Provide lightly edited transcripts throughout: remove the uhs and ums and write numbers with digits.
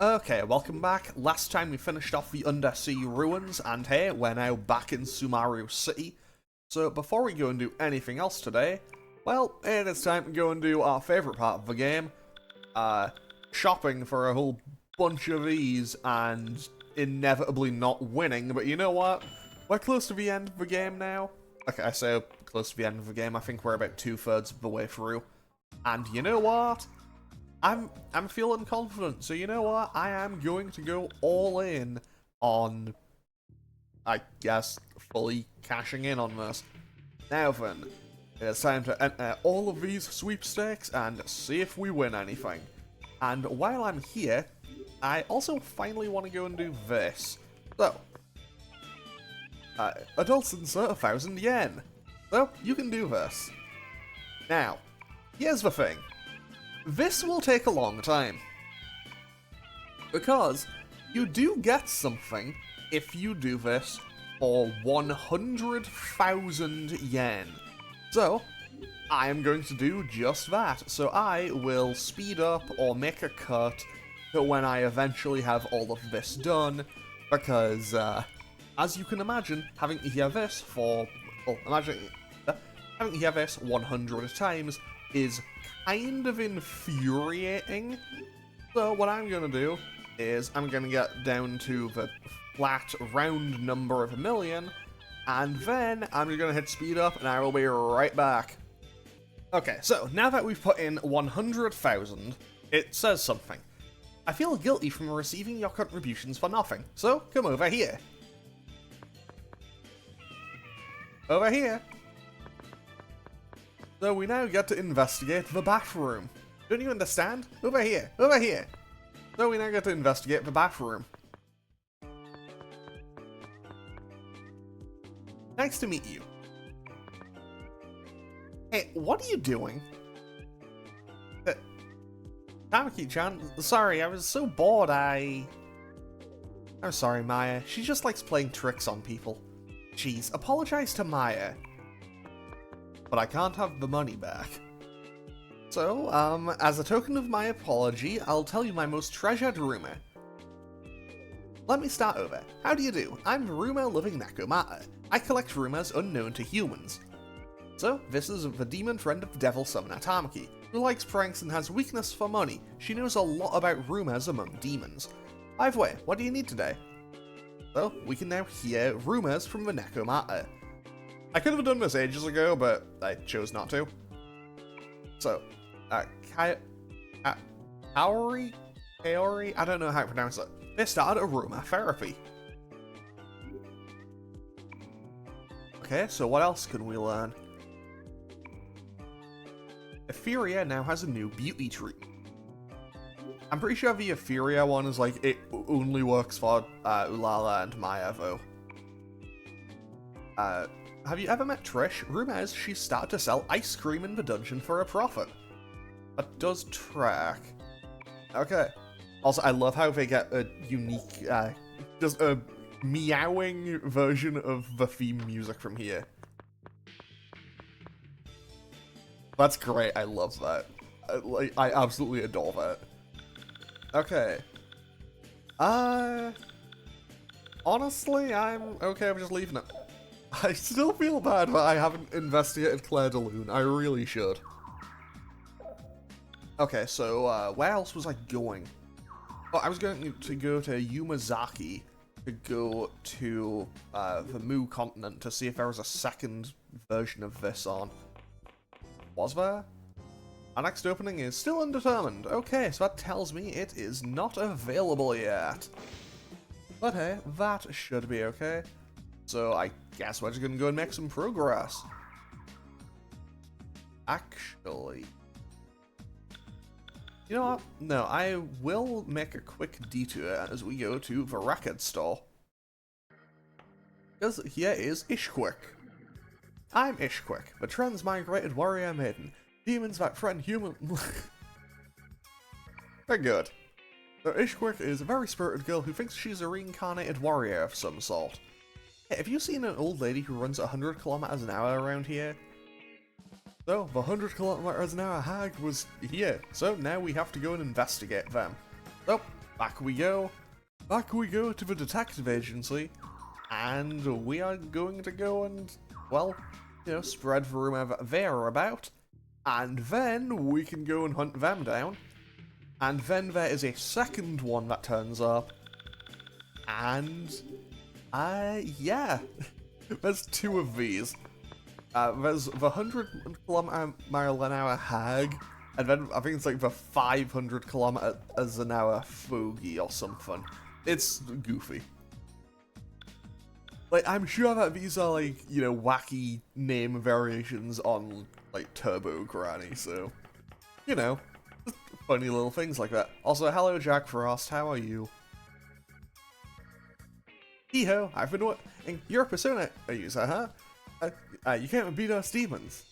Okay, welcome back. Last time we finished off the undersea ruins, and hey, we're now back in Sumaru City. So before we go and do anything else today, well, it is time to go and do our favourite part of the game. Shopping for a whole bunch of these, and inevitably not winning, but you know what? We're close to the end of the game now. Okay, I say close to the end of the game, I think we're about 2/3 of the way through. And you know what? I'm feeling confident, so you know what? I am going to go all in on, I guess, fully cashing in on this. Now then, it's time to enter all of these sweepstakes and see if we win anything. And while I'm here, I also finally want to go and do this. So, adults insert 1,000 yen. So, you can do this. Now, here's the thing. This will take a long time, because you do get something if you do this for 100,000 yen. So, I am going to do just that. So I will speed up or make a cut to when I eventually have all of this done, because, as you can imagine, having to hear this for, well, having to hear this 100 times is kind of infuriating. So what I'm going to do is I'm going to get down to the flat round number of 1,000,000, and then I'm going to hit speed up and I will be right back. Okay, so now that we've put in 100,000, it says something. I feel guilty from receiving your contributions for nothing, so come over here. Over here. So we now get to investigate the bathroom. Don't you understand? Over here, over here. So we now get to investigate the bathroom. Nice to meet you. Hey, what are you doing? Tamaki-chan, sorry, I was so bored I'm sorry, Maya. She just likes playing tricks on people. Jeez, apologize to Maya. But I can't have the money back. So, as a token of my apology, I'll tell you my most treasured rumor. Let me start over. How do you do? I'm Rumor Living Nekomata. I collect rumors unknown to humans. So, this is the demon friend of the devil summoner Tamaki, who likes pranks and has weakness for money. She knows a lot about rumors among demons. By the way, what do you need today? So, we can now hear rumors from the Nekomata. I could have done this ages ago, but I chose not to. So, Kaori? I don't know how to pronounce it. They started a rumor therapy. Okay, so what else can we learn? Etheria now has a new beauty treatment. I'm pretty sure the Etheria one is like, it only works for Ulala and Maya, though. Have you ever met Trish? Rumors she's started to sell ice cream in the dungeon for a profit. That does track. Okay. Also, I love how they get a unique, just a meowing version of the theme music from here. That's great, I love that. I absolutely adore that. Okay. Honestly, I'm okay with just leaving it. I still feel bad that I haven't investigated Claire de Lune. I really should. Okay, so, where else was I going? Oh, I was going to go to Yumazaki to go to, the Mu continent to see if there was a second version of this on. Was there? Our next opening is still undetermined. Okay, so that tells me it is not available yet. But hey, that should be okay. So I guess we're just gonna go and make some progress. Actually, you know what? No, I will make a quick detour as we go to the record store. Because here is Ishquick. I'm Ishquick, the transmigrated warrior maiden. Demons that threaten human... They're good. So Ishquick is a very spirited girl who thinks she's a reincarnated warrior of some sort. Hey, have you seen an old lady who runs 100 kilometers an hour around here? So, the 100 kilometers an hour hag was here, so now we have to go and investigate them. So, back we go. Back we go to the detective agency. And we are going to go and, well, you know, spread the rumor that they're about. And then we can go and hunt them down. And then there is a second one that turns up. And, yeah. There's two of these. There's the 100-mile-an-hour hag, and then I think it's like the 500-kilometers-an-hour fogey or something. It's goofy. Like, I'm sure that these are, like, you know, wacky name variations on, like, Turbo Granny, so, you know, funny little things like that. Also, hello Jack Frost, how are you? Hee-ho, I've been you're a Persona user, huh? You can't beat us demons.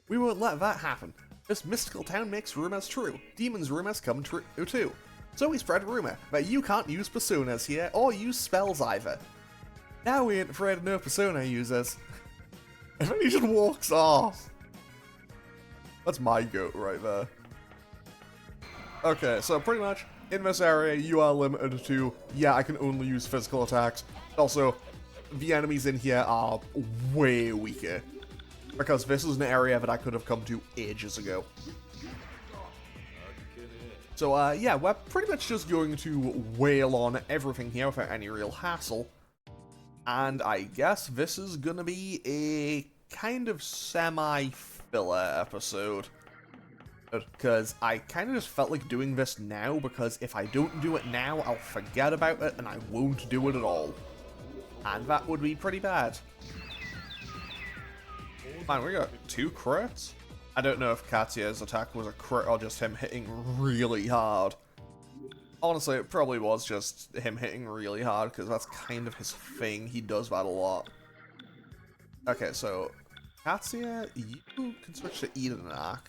We won't let that happen. This mystical town makes rumors true. Demons' rumors come true too. So we spread rumor that you can't use personas here, or use spells either. Now we ain't afraid of no persona users. And then he just walks off. That's my goat right there. Okay, so pretty much, in this area, you are limited to, yeah, I can only use physical attacks. Also, the enemies in here are way weaker. Because this is an area that I could have come to ages ago. So, yeah, we're pretty much just going to wail on everything here without any real hassle. And I guess this is gonna be a kind of semi-filler episode. Because I kind of just felt like doing this now, because if I don't do it now, I'll forget about it and I won't do it at all. And that would be pretty bad. Man, we got 2 crits? I don't know if Tatsuya's attack was a crit or just him hitting really hard. Honestly, it probably was just him hitting really hard, because that's kind of his thing. He does that a lot. Okay, so Tatsuya, you can switch to Edenak.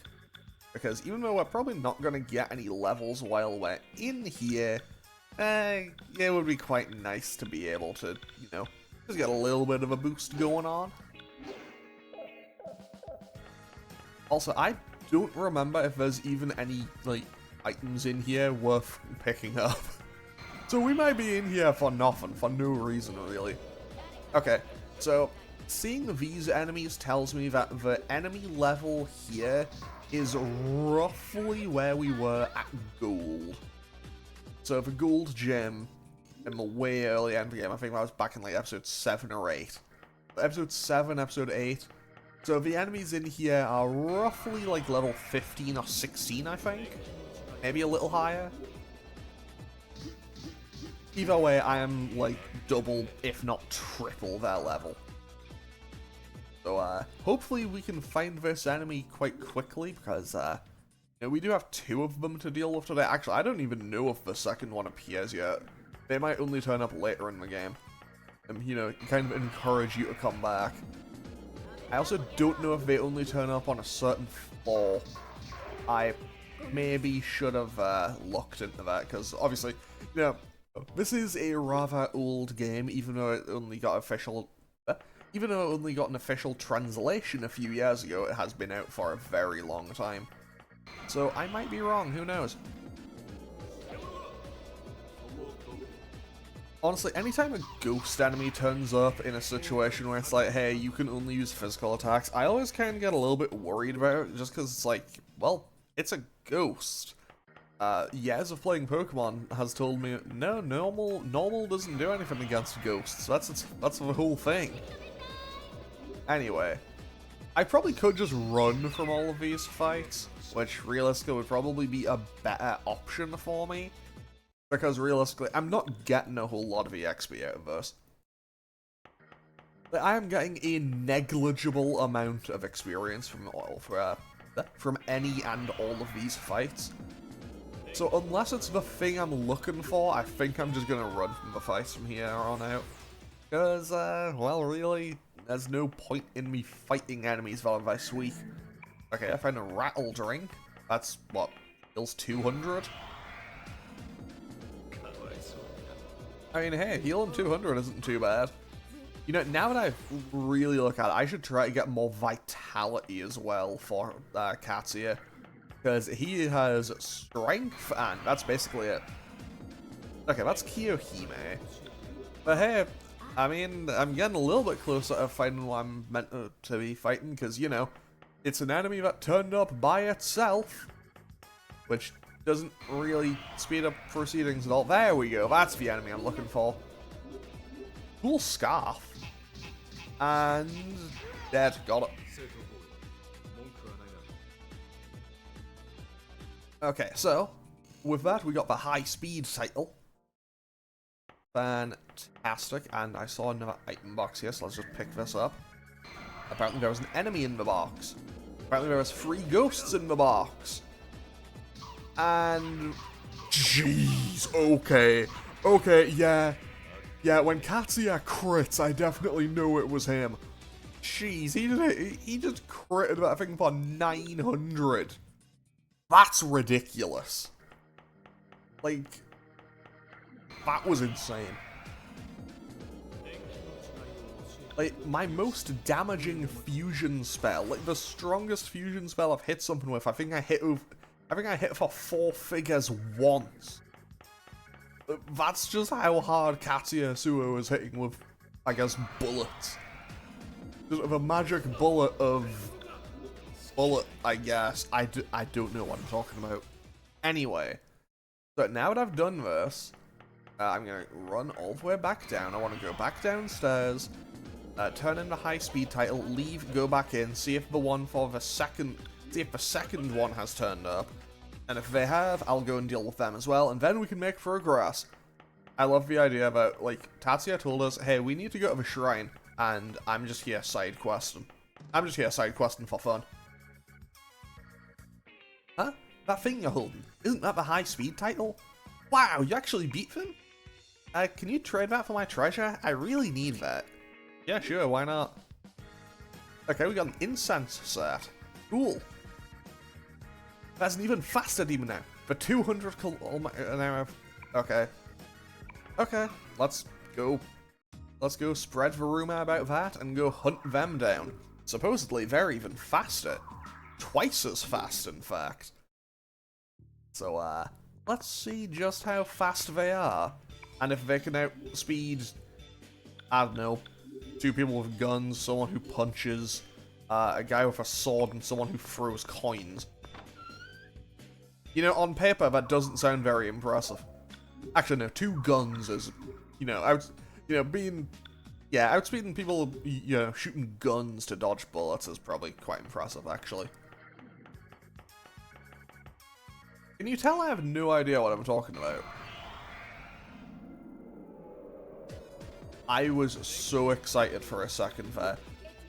Because even though we're probably not going to get any levels while we're in here, it would be quite nice to be able to, you know, just get a little bit of a boost going on. Also, I don't remember if there's even any, like, items in here worth picking up. So we might be in here for nothing, for no reason, really. Okay, so seeing these enemies tells me that the enemy level here is roughly where we were at Gold. So the Gold Gym in the way early end of the game, I think that was back in like episode 7 or 8. Episode 7, episode 8. So the enemies in here are roughly like level 15 or 16, I think. Maybe a little higher. Either way, I am like double, if not triple their level. So hopefully we can find this enemy quite quickly, because you know, we do have 2 of them to deal with today. Actually, I don't even know if the second one appears yet. They might only turn up later in the game. And, you know, kind of encourage you to come back. I also don't know if they only turn up on a certain floor. I maybe should have looked into that, because obviously, you know, this is a rather old game, even though it only got even though it only got an official translation a few years ago. It has been out for a very long time. So I might be wrong, who knows? Honestly, anytime a ghost enemy turns up in a situation where it's like, hey, you can only use physical attacks, I always kind of get a little bit worried about it, just because it's like, well, it's a ghost. Years of playing Pokemon has told me, no, normal doesn't do anything against ghosts. That's the whole thing. Anyway, I probably could just run from all of these fights, which realistically would probably be a better option for me. Because realistically, I'm not getting a whole lot of EXP out of this. I am getting a negligible amount of experience from any and all of these fights. So unless it's the thing I'm looking for, I think I'm just gonna run from the fights from here on out. Because, well, really, there's no point in me fighting enemies while I'm this weak. Okay, I found a rattle drink. That's, what, heals 200? I mean, hey, healing 200 isn't too bad. You know, now that I really look at it, I should try to get more vitality as well for Tatsuya. Because he has strength, and that's basically it. Okay, that's Kiyohime. But hey, I mean, I'm getting a little bit closer to fighting what I'm meant to be fighting, because, you know, it's an enemy that turned up by itself, which doesn't really speed up proceedings at all. There we go, that's the enemy I'm looking for. Cool scarf. And dead, got it. Okay, so, with that, we got the high speed title. Fantastic, and I saw another item box here, so let's just pick this up. Apparently there was an enemy in the box. Apparently there was 3 ghosts in the box. And... jeez, okay, yeah, when Tatsuya crits, I definitely know it was him. Jeez, he just critted that thing for 900. That's ridiculous. Like... that was insane. Like, my most damaging fusion spell, like the strongest fusion spell I've hit something with, I think I hit for 4 figures once. That's just how hard Tatsuya Suo was hitting with, I guess, bullets. Just with a magic bullet, I guess. I don't know what I'm talking about. Anyway, so now that I've done this, I'm going to run all the way back down. I want to go back downstairs, turn in the high speed title, leave, go back in, see if the one for the second, see if the second one has turned up. And if they have, I'll go and deal with them as well, and then we can make progress. I love the idea about, like, Tatsuya told us, hey, we need to go to the shrine, and I'm just here side questing. I'm just here side questing for fun. Huh? That thing you're holding, isn't that the high speed title? Wow, you actually beat them? Can you trade that for my treasure? I really need that. Yeah, sure, why not? Okay, we got an incense set. Cool. That's an even faster demon now. For 200 an hour. Okay. Okay, let's go. Let's go spread the rumor about that and go hunt them down. Supposedly, they're even faster. Twice as fast, in fact. So, let's see just how fast they are. And if they can outspeed, I don't know, 2 people with guns, someone who punches, a guy with a sword, and someone who throws coins. You know, on paper, that doesn't sound very impressive. Actually, no, 2 guns is, you know, outspeeding people, you know, shooting guns to dodge bullets is probably quite impressive, actually. Can you tell I have no idea what I'm talking about? I was so excited for a second there.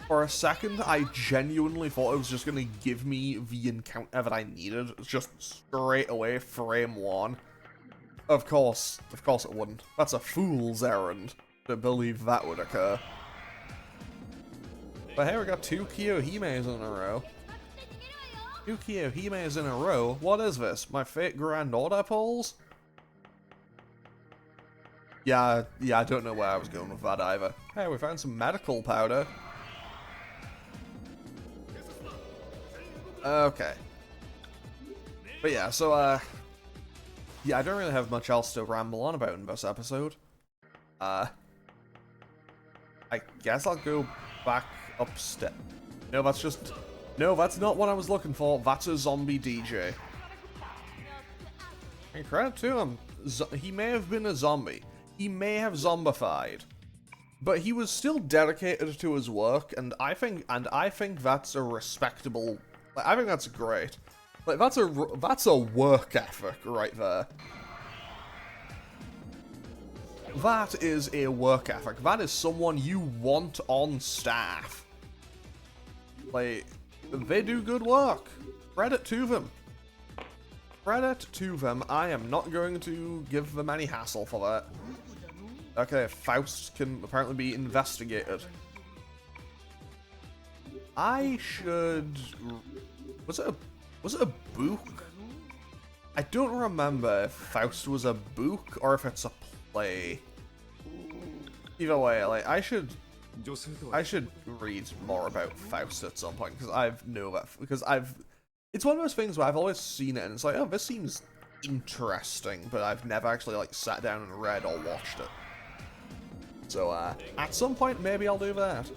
For a second, I genuinely thought it was just going to give me the encounter that I needed, just straight away, frame 1. Of course it wouldn't. That's a fool's errand to believe that would occur. But hey, we got 2 Kiyohimes in a row. 2 Kiyohimes in a row? What is this? My fate grand order polls? Yeah, I don't know where I was going with that either. Hey, we found some medical powder. Okay. But yeah, so, yeah, I don't really have much else to ramble on about in this episode. I guess I'll go back upstairs. No, that's not what I was looking for. That's a zombie DJ. And credit to him. He may have been a zombie. He may have zombified. But he was still dedicated to his work, and I think that's a respectable... Like, I think that's great. Like, that's a work ethic right there. That is a work ethic. That is someone you want on staff. Like, they do good work. Credit to them. Credit to them. I am not going to give them any hassle for that. Okay, Faust can apparently be investigated. I should... Was it a book? I don't remember if Faust was a book or if it's a play. Either way, like, I should read more about Faust at some point, because it's one of those things where I've always seen it and it's like, oh, this seems interesting, but I've never actually like sat down and read or watched it. So at some point maybe I'll do that.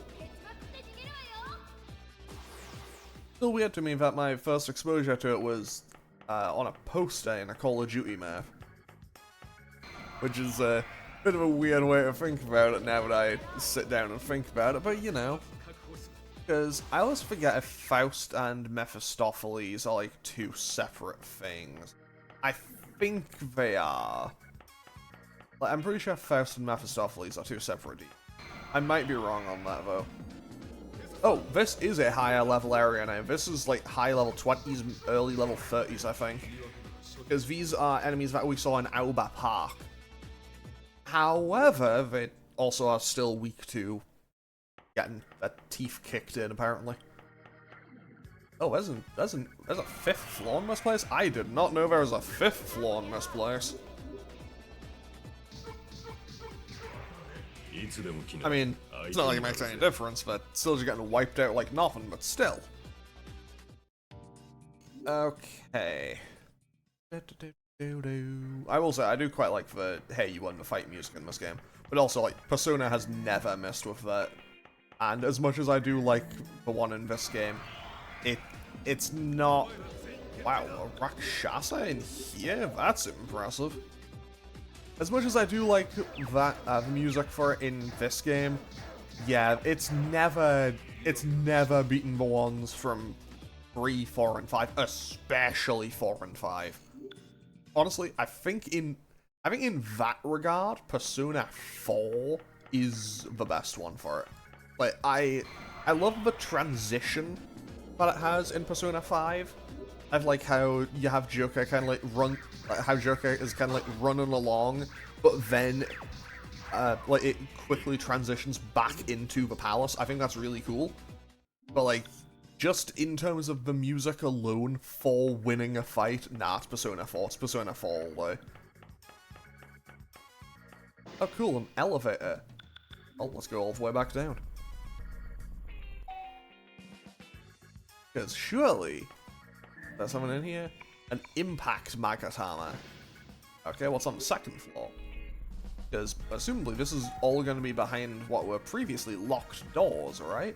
Still weird to me that my first exposure to it was on a poster in a Call of Duty map, which is a bit of a weird way to think about it now that I sit down and think about it, but you know. Because I always forget if Faust and Mephistopheles are like two separate things. I think they are. Like, I'm pretty sure Faust and Mephistopheles are two separate. I might be wrong on that though. Oh, this is a higher level area now. This is like high level 20s, early level 30s, I think. Because these are enemies that we saw in Aoba Park. However, they also are still weak to getting their teeth kicked in, apparently. Oh, there's a fifth floor in this place? I did not know there was a fifth floor in this place. I mean, it's not like it makes any difference, but still just getting wiped out like nothing, but still. Okay. I will say, I do quite like the "Hey, you won the fight" music in this game. But also, like, Persona has never missed with that. And as much as I do like the one in this game, it's not... Wow, a Rakshasa in here? That's impressive. As much as I do like that the music for it in this game, yeah, it's never beaten the ones from 3, 4, and 5, especially 4 and 5. Honestly, I think in that regard, Persona 4 is the best one for it. Like, I love the transition that it has in Persona 5. I like how you have Joker kind of like how Joker is kind of like running along, but then like it quickly transitions back into the palace. I think that's really cool. But like, just in terms of the music alone for winning a fight, nah, it's Persona 4. It's Persona 4 all the way. Oh cool, an elevator. Oh, let's go all the way back down. Because surely there's someone in here? An impact Magatama. Okay, what's on the second floor? Because assumably this is all going to be behind what were previously locked doors, right?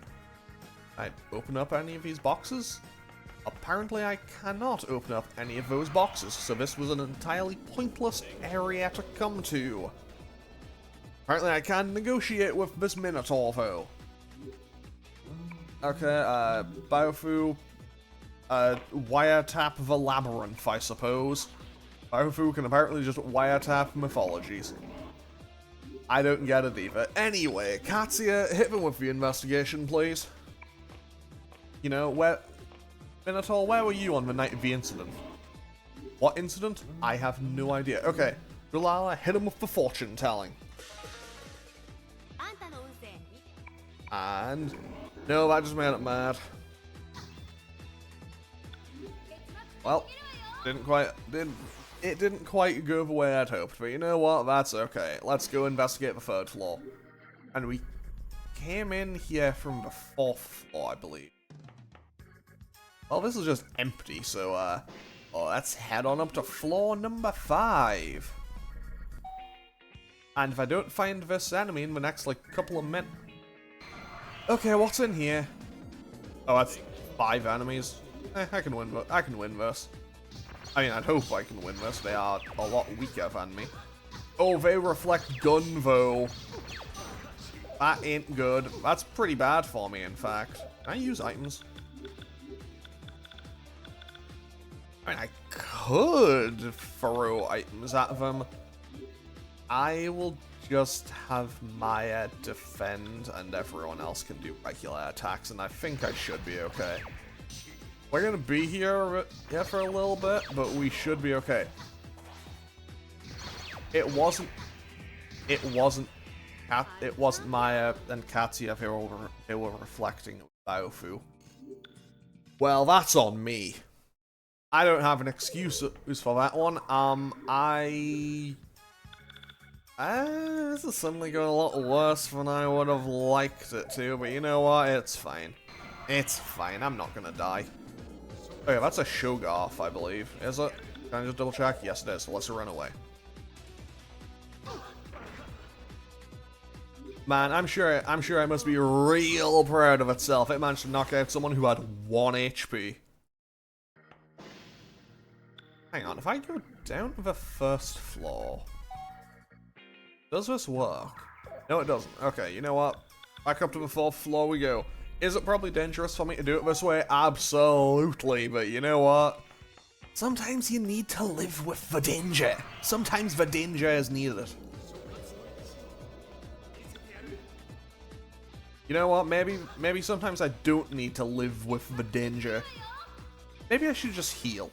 Can I open up any of these boxes? Apparently I cannot open up any of those boxes, so this was an entirely pointless area to come to. Apparently I can negotiate with this Minotaur though. Okay, Biofu, wiretap the labyrinth, I suppose. Biofu can apparently just wiretap mythologies. I don't get it either. Anyway, Tatsuya, hit them with the investigation, please. You know, Minotaur, where were you on the night of the incident? What incident? I have no idea. Okay, Dulala, hit him with the fortune telling. And... no, that just made it mad. Well, it didn't quite go the way I'd hoped, but you know what? That's okay. Let's go investigate the third floor. And we came in here from the fourth floor, I believe. Well, this is just empty, so let's head on up to floor number 5. And if I don't find this enemy in the next like couple of minutes. Okay, what's in here? Oh, that's 5 enemies. I can win this. I mean, I'd hope I can win this. They are a lot weaker than me. Oh, they reflect gun, though. That ain't good. That's pretty bad for me, in fact. Can I use items? I mean, I could throw items at them. I will just have Maya defend, and everyone else can do regular attacks, and I think I should be okay. We're gonna be here for a little bit, but we should be okay. It wasn't Maya and Tatsuya who were reflecting Biofu. Well, that's on me. I don't have an excuse for that one. This is suddenly going a lot worse than I would have liked it to, but you know what? It's fine. It's fine. I'm not gonna die. Okay, that's a Shogarth, I believe. Is it? Can I just double check? Yes, it is. So let's run away. Man, I'm sure it must be real proud of itself. It managed to knock out someone who had 1 HP. Hang on, if I go down to the first floor, does this work? No, it doesn't. Okay, you know what? Back up to the 4th floor we go. Is it probably dangerous for me to do it this way? Absolutely, but you know what? Sometimes you need to live with the danger. Sometimes the danger is needed. You know what? Maybe sometimes I don't need to live with the danger. Maybe I should just heal.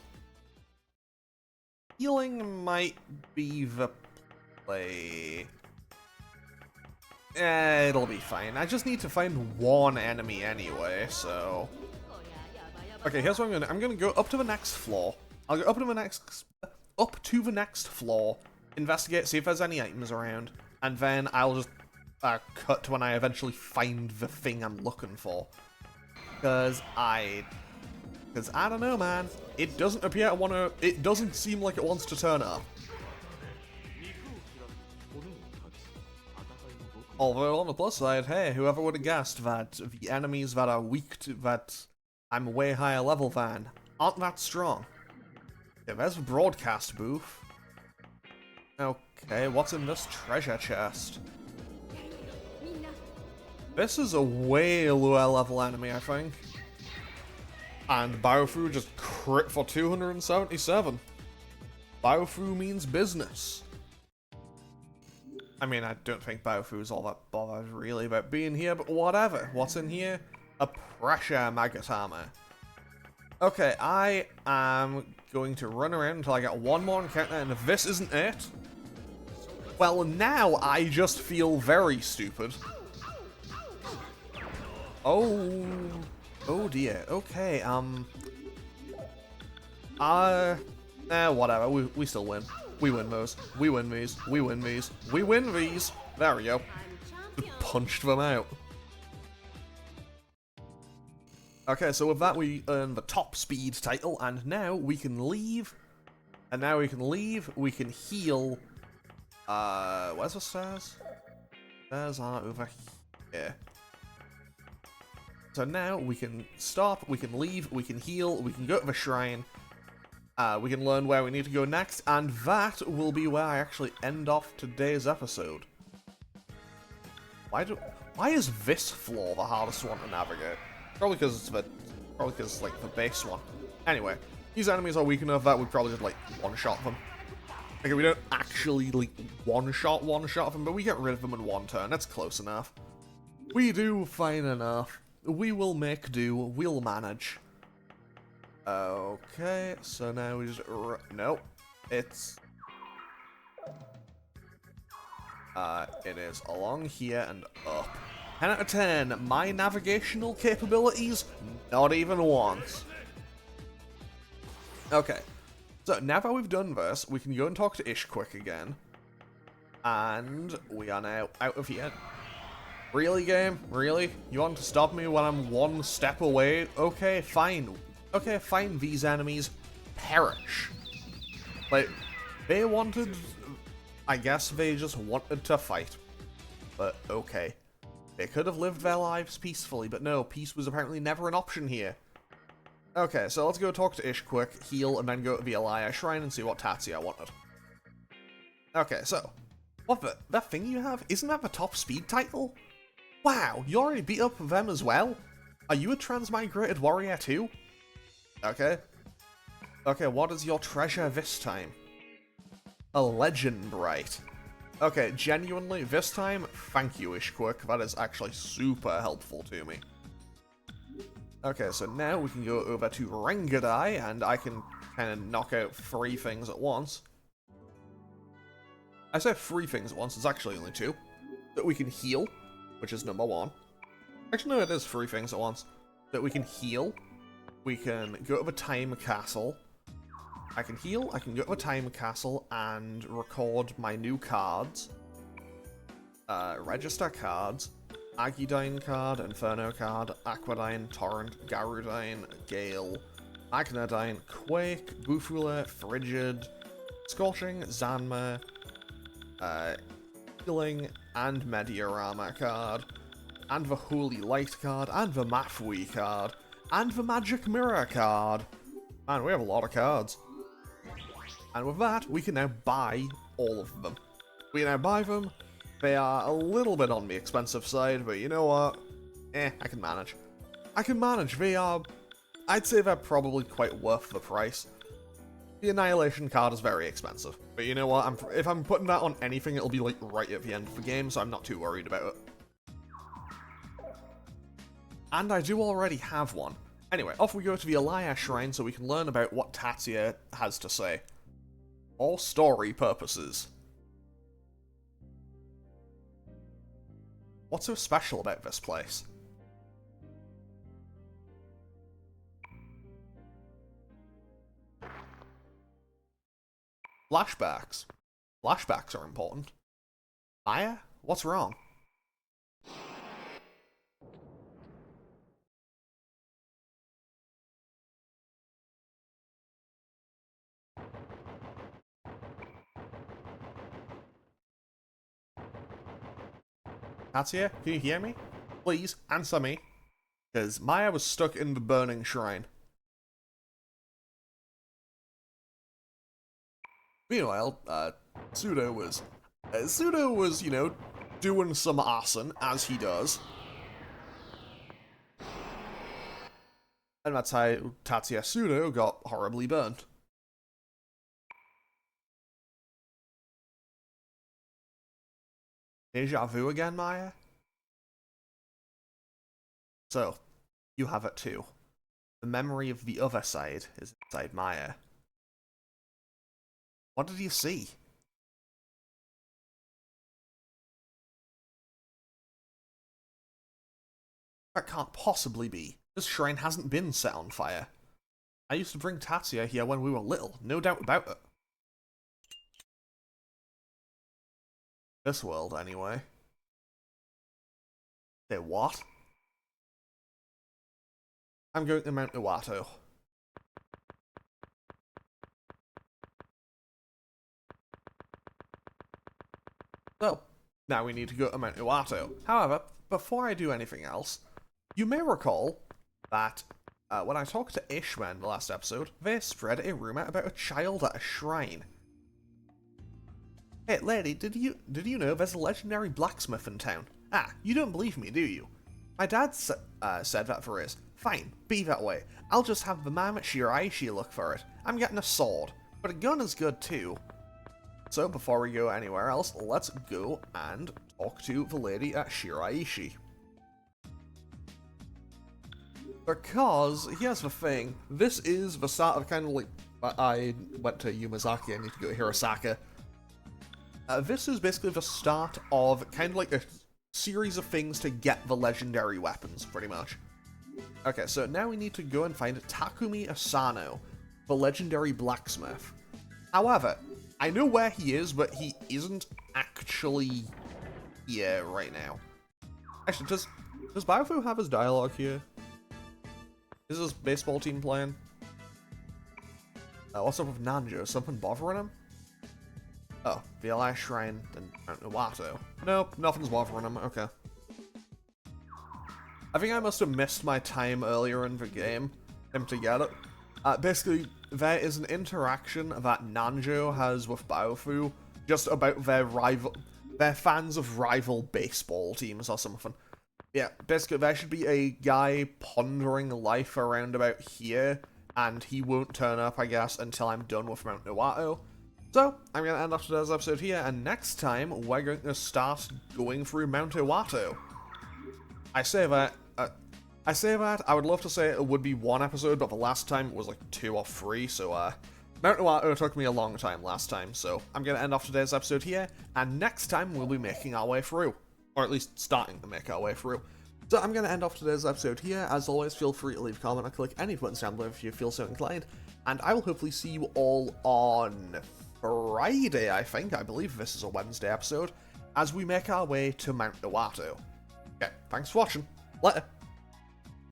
Healing might be the play. It'll be fine. I just need to find 1 enemy anyway, so... Okay, here's what I'm gonna do. I'm gonna go up to the next floor. I'll go up to the next floor, investigate, see if there's any items around, and then I'll just cut to when I eventually find the thing I'm looking for. Because I don't know, man. It doesn't appear to want to... It doesn't seem like it wants to turn up. Although, on the plus side, hey, whoever would have guessed that the enemies that are weak to... that I'm way higher level than aren't that strong. Okay, there's a broadcast booth. Okay, what's in this treasure chest? This is a way lower level enemy, I think. And Baofu just crit for 277. Baofu means business. I mean, I don't think Baofu is all that bothered really about being here, but whatever. What's in here? A pressure Magatama. Okay, I am going to run around until I get 1 more encounter, and if this isn't it, well, now I just feel very stupid. Oh dear. Okay, whatever. We still win. We win those. We win these. We win these. We win these. There we go. Just punched them out. Okay, so with that we earn the top speed title, and now we can leave. And now we can leave. We can heal. Where's the stairs? Stairs are over here. So now we can stop, we can leave, we can heal, we can go to the shrine, we can learn where we need to go next, and that will be where I actually end off today's episode. Why is this floor the hardest one to navigate? Probably because it's like the base one. Anyway, these enemies are weak enough that we probably just like one-shot them. Okay, we don't actually like one-shot them, but we get rid of them in 1 turn. That's close enough. We do fine enough. We will make do, we'll manage. Okay, so now we just... Nope. It's... it is along here and up. 10 out of 10, my navigational capabilities, not even once. Okay, so now that we've done this, we can go and talk to Ishquick again. And we are now out of here. Really, game? Really? You want to stop me when I'm 1 step away? Okay, fine. Okay, fine, these enemies perish. Like, they wanted... I guess they just wanted to fight. But, okay. They could have lived their lives peacefully, but no, peace was apparently never an option here. Okay, so let's go talk to Ishquick, heal, and then go to the Alaya Shrine and see what Tatsuya wanted. Okay, so... That thing you have? Isn't that the top speed title? Wow, you already beat up them as well? Are you a transmigrated warrior too? Okay. Okay, what is your treasure this time? A legend bright. Okay, genuinely, this time, thank you, Ishquick. That is actually super helpful to me. Okay, so now we can go over to Rengadai, and I can kind of knock out 3 things at once. I say 3 things at once, it's actually only 2. That we can heal, which is number 1. Actually, no, it is 3 things at once. That we can heal, we can go to the time castle, I can heal, I can go to the time castle and record my new cards. Register cards, Agidyne card, Inferno card, Aquadyne, Torrent, Garudine, Gale, Magnedyne, Quake, Bufula, Frigid, Scorching, Zanma, Healing, and Mediorama card, and the Holy Light card, and the Mafui card, and the Magic Mirror card. Man, we have a lot of cards. And with that, we can now buy all of them. We can now buy them. They are a little bit on the expensive side, but you know what? I can manage. I can manage. They are... I'd say they're probably quite worth the price. The Annihilation card is very expensive. But you know what? If I'm putting that on anything, it'll be like right at the end of the game, so I'm not too worried about it. And I do already have one. Anyway, off we go to the Alaya Shrine so we can learn about what Tatsuya has to say. For story purposes. What's so special about this place? Flashbacks. Flashbacks are important. Maya? What's wrong? Tatsuya, can you hear me? Please, answer me. Because Maya was stuck in the burning shrine. Meanwhile, Pseudo was, you know, doing some arson, as he does. And that's how Tatsuya Pseudo got horribly burnt. Deja vu again, Maya? So, you have it too. The memory of the other side is inside Maya. What did you see? That can't possibly be. This shrine hasn't been set on fire. I used to bring Tatsuya here when we were little, no doubt about it. This world, anyway. Say what? I'm going to Mount Iwato. So, now we need to go to Mount Iwato. However, before I do anything else, you may recall that when I talked to Ishma in the last episode, they spread a rumor about a child at a shrine. Hey, lady, did you know there's a legendary blacksmith in town? Ah, you don't believe me, do you? My dad said that there is. Fine, be that way. I'll just have the man at Shiraishi look for it. I'm getting a sword, but a gun is good too. So before we go anywhere else, let's go and talk to the lady at Shiraishi. Because, here's the thing, this is the start of kind of like, I went to Yumazaki, I need to go to Hirosaka. This is basically the start of kind of like a series of things to get the legendary weapons, pretty much. Okay, so now we need to go and find Takumi Asano, the legendary blacksmith. However, I know where he is, but he isn't actually here right now. Actually, does Baifu have his dialogue here? Is his baseball team playing? What's up with Nanjo? Something bothering him? Oh, the Alaya Shrine and Mount Iwato. Nope, nothing's bothering him. Okay. I think I must have missed my time earlier in the game, him to get it. Basically, there is an interaction that Nanjo has with Baofu, just about their fans of rival baseball teams or something. Yeah, basically there should be a guy pondering life around about here, and he won't turn up, I guess, until I'm done with Mount Iwato. So, I'm going to end off today's episode here, and next time, we're going to start going through Mount Iwato. I say that, I would love to say it would be one episode, but the last time it was like 2 or 3, so, Mount Iwato took me a long time last time, so I'm going to end off today's episode here, and next time we'll be making our way through. Or at least starting to make our way through. So I'm going to end off today's episode here. As always, feel free to leave a comment or click any buttons down below if you feel so inclined, and I will hopefully see you all on Friday, I think. I believe this is a Wednesday episode, as we make our way to Mount Iwato. Okay, thanks for watching. Later.